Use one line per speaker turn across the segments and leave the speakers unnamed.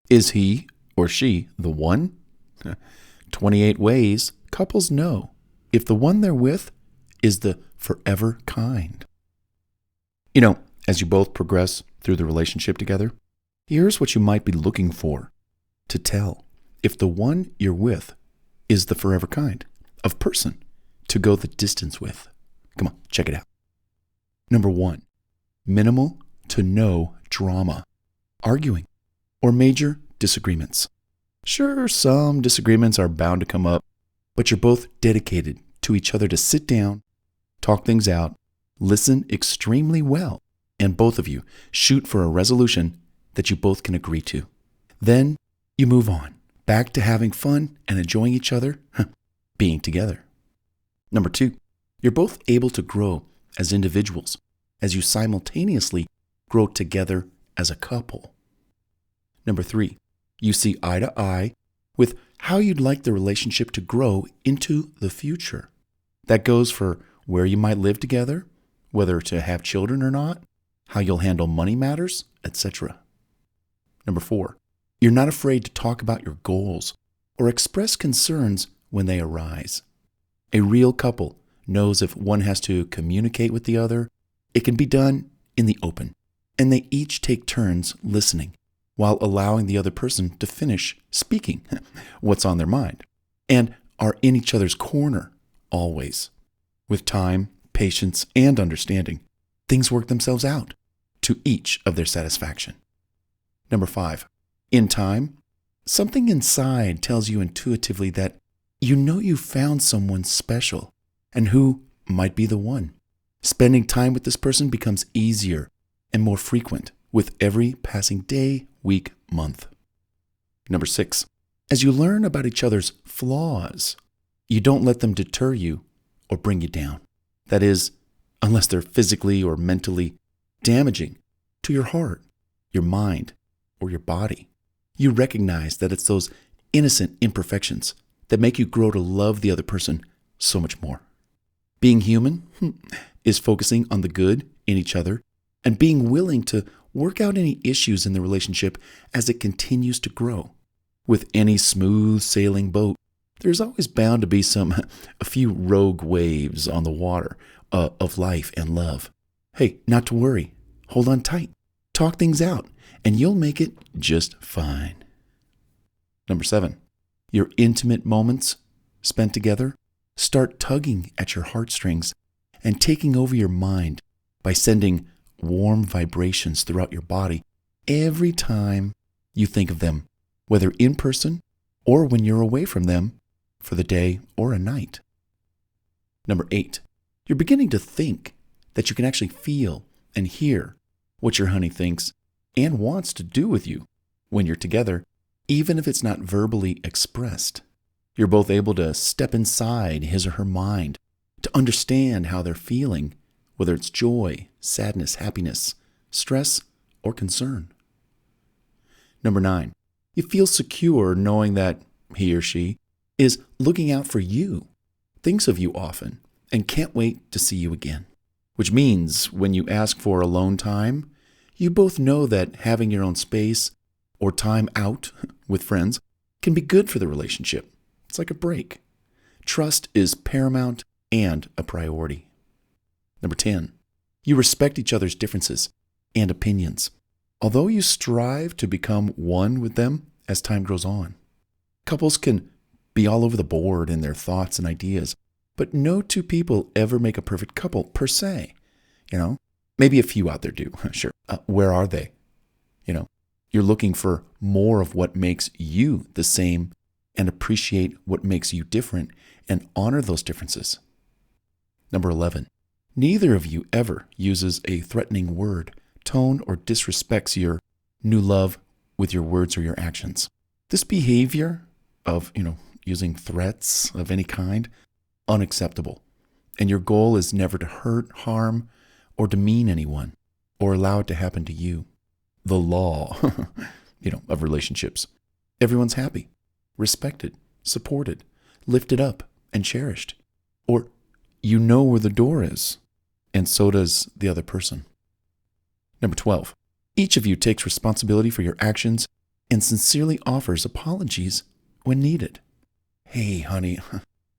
Is he or she the one? 28 ways couples know if the one they're with is the forever kind. As you both progress through the relationship together, here's what you might be looking for to tell if the one you're with is the forever kind of person to go the distance with. Come on, check it out. Number 1, minimal to no drama, arguing, or major disagreements. Sure, some disagreements are bound to come up, but you're both dedicated to each other to sit down, talk things out, listen extremely well, and both of you shoot for a resolution that you both can agree to. Then you move on, back to having fun and enjoying each other, being together. Number 2, you're both able to grow as individuals as you simultaneously grow together as a couple. Number 3, you see eye to eye with how you'd like the relationship to grow into the future. That goes for where you might live together, whether to have children or not, how you'll handle money matters, etc. Number 4, you're not afraid to talk about your goals or express concerns when they arise. A real couple knows if one has to communicate with the other, it can be done in the open, and they each take turns listening while allowing the other person to finish speaking what's on their mind, and are in each other's corner always. With time, patience, and understanding, things work themselves out to each of their satisfaction. Number 5, in time, something inside tells you intuitively that you found someone special and who might be the one. Spending time with this person becomes easier and more frequent with every passing day, week, month. Number 6, as you learn about each other's flaws, you don't let them deter you or bring you down. That is, unless they're physically or mentally damaging to your heart, your mind, or your body. You recognize that it's those innocent imperfections that make you grow to love the other person so much more. Being human is focusing on the good in each other and being willing to work out any issues in the relationship as it continues to grow. With any smooth sailing boat, there's always bound to be a few rogue waves on the water of life and love. Hey, not to worry. Hold on tight. Talk things out, and you'll make it just fine. Number 7, your intimate moments spent together start tugging at your heartstrings and taking over your mind by sending warm vibrations throughout your body every time you think of them, whether in person or when you're away from them for the day or a night. Number 8, you're beginning to think that you can actually feel and hear what your honey thinks and wants to do with you when you're together, even if it's not verbally expressed. You're both able to step inside his or her mind to understand how they're feeling, whether it's joy, sadness, happiness, stress, or concern. Number 9, you feel secure knowing that he or she is looking out for you, thinks of you often, and can't wait to see you again. Which means when you ask for alone time, you both know that having your own space or time out with friends can be good for the relationship. It's like a break. Trust is paramount and a priority. Number 10, you respect each other's differences and opinions, although you strive to become one with them as time grows on. Couples can be all over the board in their thoughts and ideas, but no two people ever make a perfect couple per se. Maybe a few out there do. Sure. Where are they? You're looking for more of what makes you the same and appreciate what makes you different and honor those differences. Number 11, neither of you ever uses a threatening word, tone, or disrespects your new love with your words or your actions. This behavior of, using threats of any kind, unacceptable. And your goal is never to hurt, harm, or demean anyone, or allow it to happen to you. The law, of relationships. Everyone's happy, respected, supported, lifted up, and cherished. Or you know where the door is, and so does the other person. Number 12, each of you takes responsibility for your actions and sincerely offers apologies when needed. Hey, honey,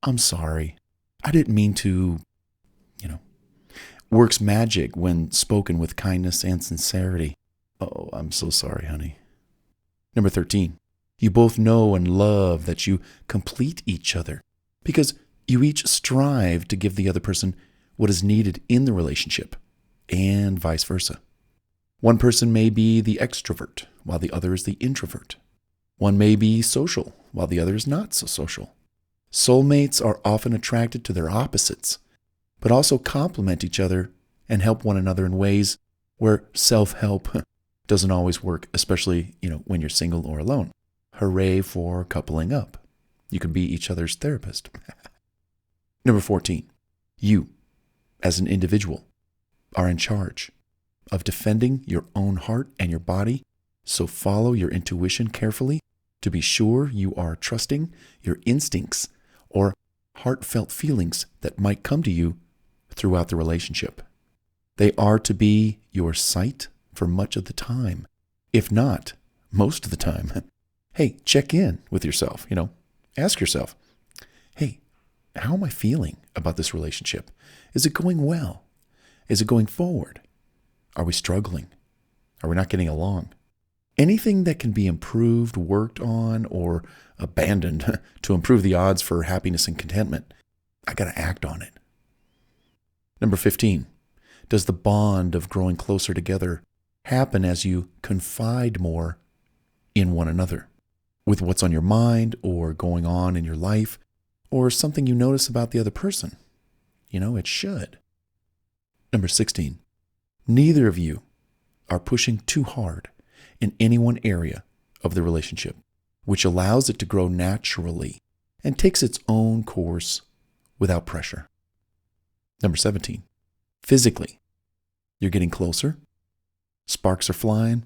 I'm sorry. I didn't mean to, works magic when spoken with kindness and sincerity. Oh, I'm so sorry, honey. Number 13, you both know and love that you complete each other because you each strive to give the other person what is needed in the relationship, and vice versa. One person may be the extrovert while the other is the introvert. One may be social while the other is not so social. Soulmates are often attracted to their opposites, but also complement each other and help one another in ways where self-help doesn't always work, especially, when you're single or alone. Hooray for coupling up. You can be each other's therapist. Number 14, you, as an individual, are in charge of defending your own heart and your body, so follow your intuition carefully to be sure you are trusting your instincts or heartfelt feelings that might come to you throughout the relationship. They are to be your sight for much of the time, if not most of the time. Hey, check in with yourself, ask yourself, hey, how am I feeling about this relationship? Is it going well? Is it going forward? Are we struggling? Are we not getting along? Anything that can be improved, worked on, or abandoned to improve the odds for happiness and contentment, I got to act on it. Number 15, does the bond of growing closer together happen as you confide more in one another with what's on your mind or going on in your life or something you notice about the other person? It should. Number 16, neither of you are pushing too hard in any one area of the relationship, which allows it to grow naturally and takes its own course without pressure. Number 17, physically, you're getting closer. Sparks are flying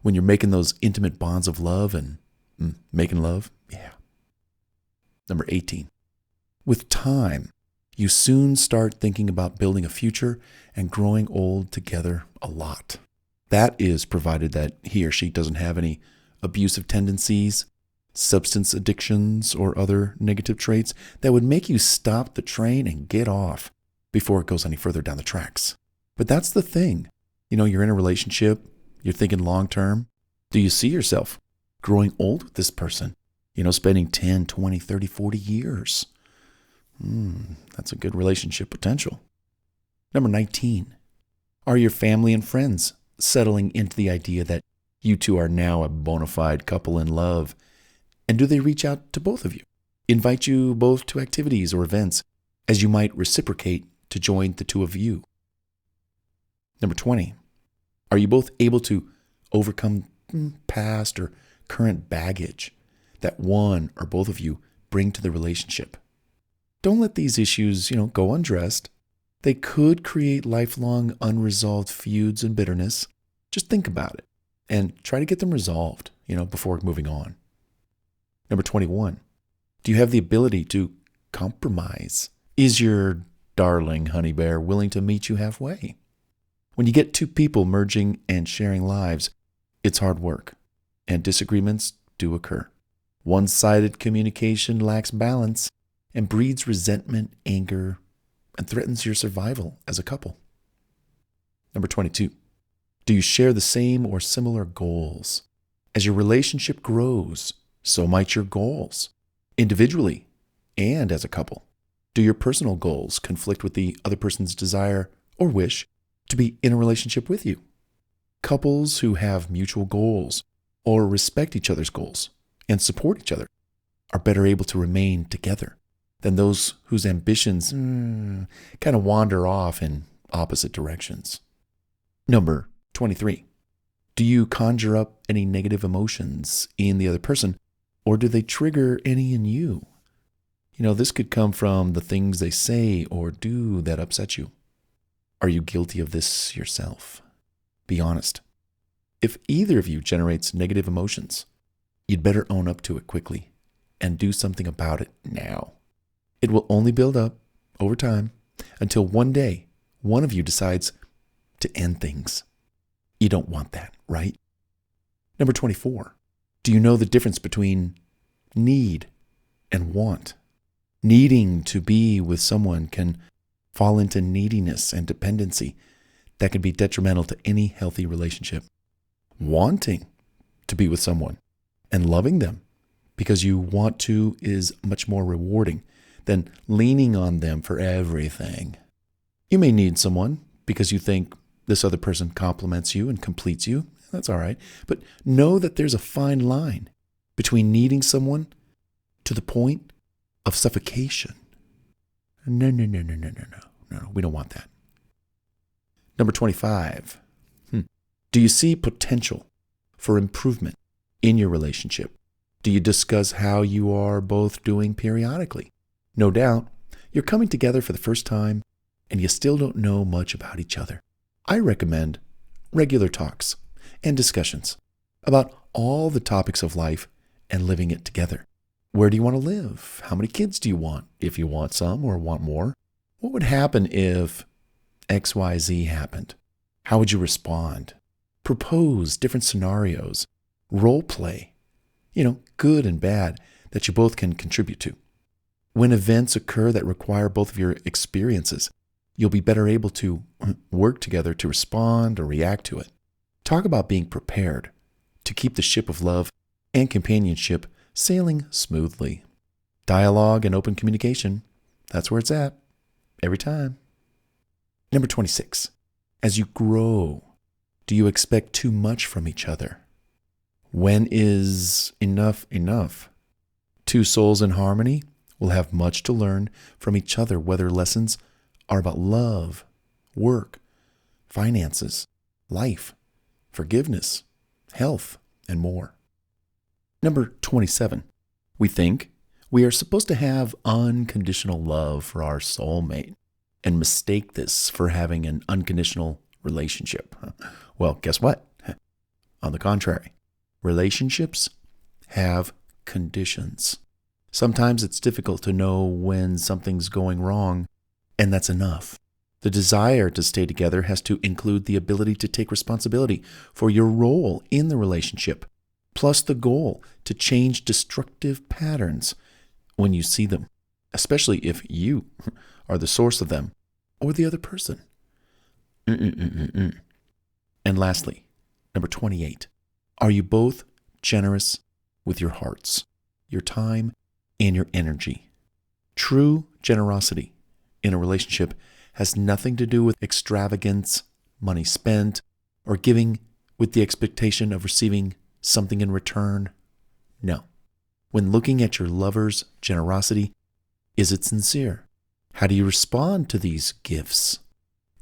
when you're making those intimate bonds of love and making love. Yeah. Number 18, with time, you soon start thinking about building a future and growing old together a lot. That is provided that he or she doesn't have any abusive tendencies, substance addictions, or other negative traits that would make you stop the train and get off before it goes any further down the tracks. But that's the thing. You're in a relationship, you're thinking long term. Do you see yourself growing old with this person? Spending 10, 20, 30, 40 years. That's a good relationship potential. Number 19, are your family and friends settling into the idea that you two are now a bona fide couple in love? And do they reach out to both of you, invite you both to activities or events as you might reciprocate to join the two of you? Number 20, are you both able to overcome past or current baggage that one or both of you bring to the relationship? Don't let these issues, go undressed. They could create lifelong unresolved feuds and bitterness. Just think about it and try to get them resolved, before moving on. Number 21, do you have the ability to compromise? Is your darling honey bear willing to meet you halfway? When you get two people merging and sharing lives, it's hard work, and disagreements do occur. One-sided communication lacks balance and breeds resentment, anger, and threatens your survival as a couple. Number 22, do you share the same or similar goals? As your relationship grows, so might your goals, individually and as a couple. Do your personal goals conflict with the other person's desire or wish to be in a relationship with you? Couples who have mutual goals or respect each other's goals and support each other are better able to remain together than those whose ambitions kind of wander off in opposite directions. Number 23, do you conjure up any negative emotions in the other person, or do they trigger any in you? This could come from the things they say or do that upset you. Are you guilty of this yourself? Be honest. If either of you generates negative emotions, you'd better own up to it quickly and do something about it now. It will only build up over time until one day one of you decides to end things. You don't want that, right? Number 24, Do you know the difference between need and want? Needing to be with someone can fall into neediness and dependency that can be detrimental to any healthy relationship. Wanting to be with someone and loving them because you want to is much more rewarding than leaning on them for everything. You may need someone because you think this other person complements you and completes you. That's all right. But know that there's a fine line between needing someone to the point of suffocation. No. We don't want that. Number 25. Do you see potential for improvement in your relationship? Do you discuss how you are both doing periodically? No doubt, you're coming together for the first time and you still don't know much about each other. I recommend regular talks and discussions about all the topics of life and living it together. Where do you want to live? How many kids do you want? If you want some or want more, what would happen if XYZ happened? How would you respond? Propose different scenarios, role play, good and bad that you both can contribute to. When events occur that require both of your experiences, you'll be better able to work together to respond or react to it. Talk about being prepared to keep the ship of love and companionship sailing smoothly. Dialogue and open communication, that's where it's at, every time. Number 26. As you grow, do you expect too much from each other? When is enough enough? Two souls in harmony will have much to learn from each other, whether lessons are about love, work, finances, life, forgiveness, health, and more. Number 27. We think we are supposed to have unconditional love for our soulmate and mistake this for having an unconditional relationship. Well, guess what? On the contrary, relationships have conditions. Sometimes it's difficult to know when something's going wrong, and that's enough. The desire to stay together has to include the ability to take responsibility for your role in the relationship, plus the goal to change destructive patterns when you see them, especially if you are the source of them or the other person. And lastly, number 28. Are you both generous with your hearts, your time, and your energy? True generosity in a relationship has nothing to do with extravagance, money spent, or giving with the expectation of receiving something in return. No. When looking at your lover's generosity, is it sincere? How do you respond to these gifts?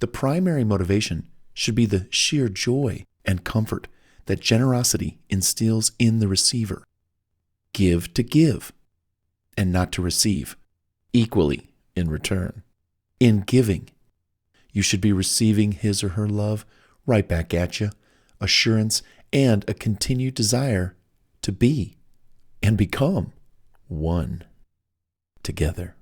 The primary motivation should be the sheer joy and comfort that generosity instills in the receiver. Give to give and not to receive equally in return. In giving, you should be receiving his or her love right back at you, assurance, and a continued desire to be and become one together.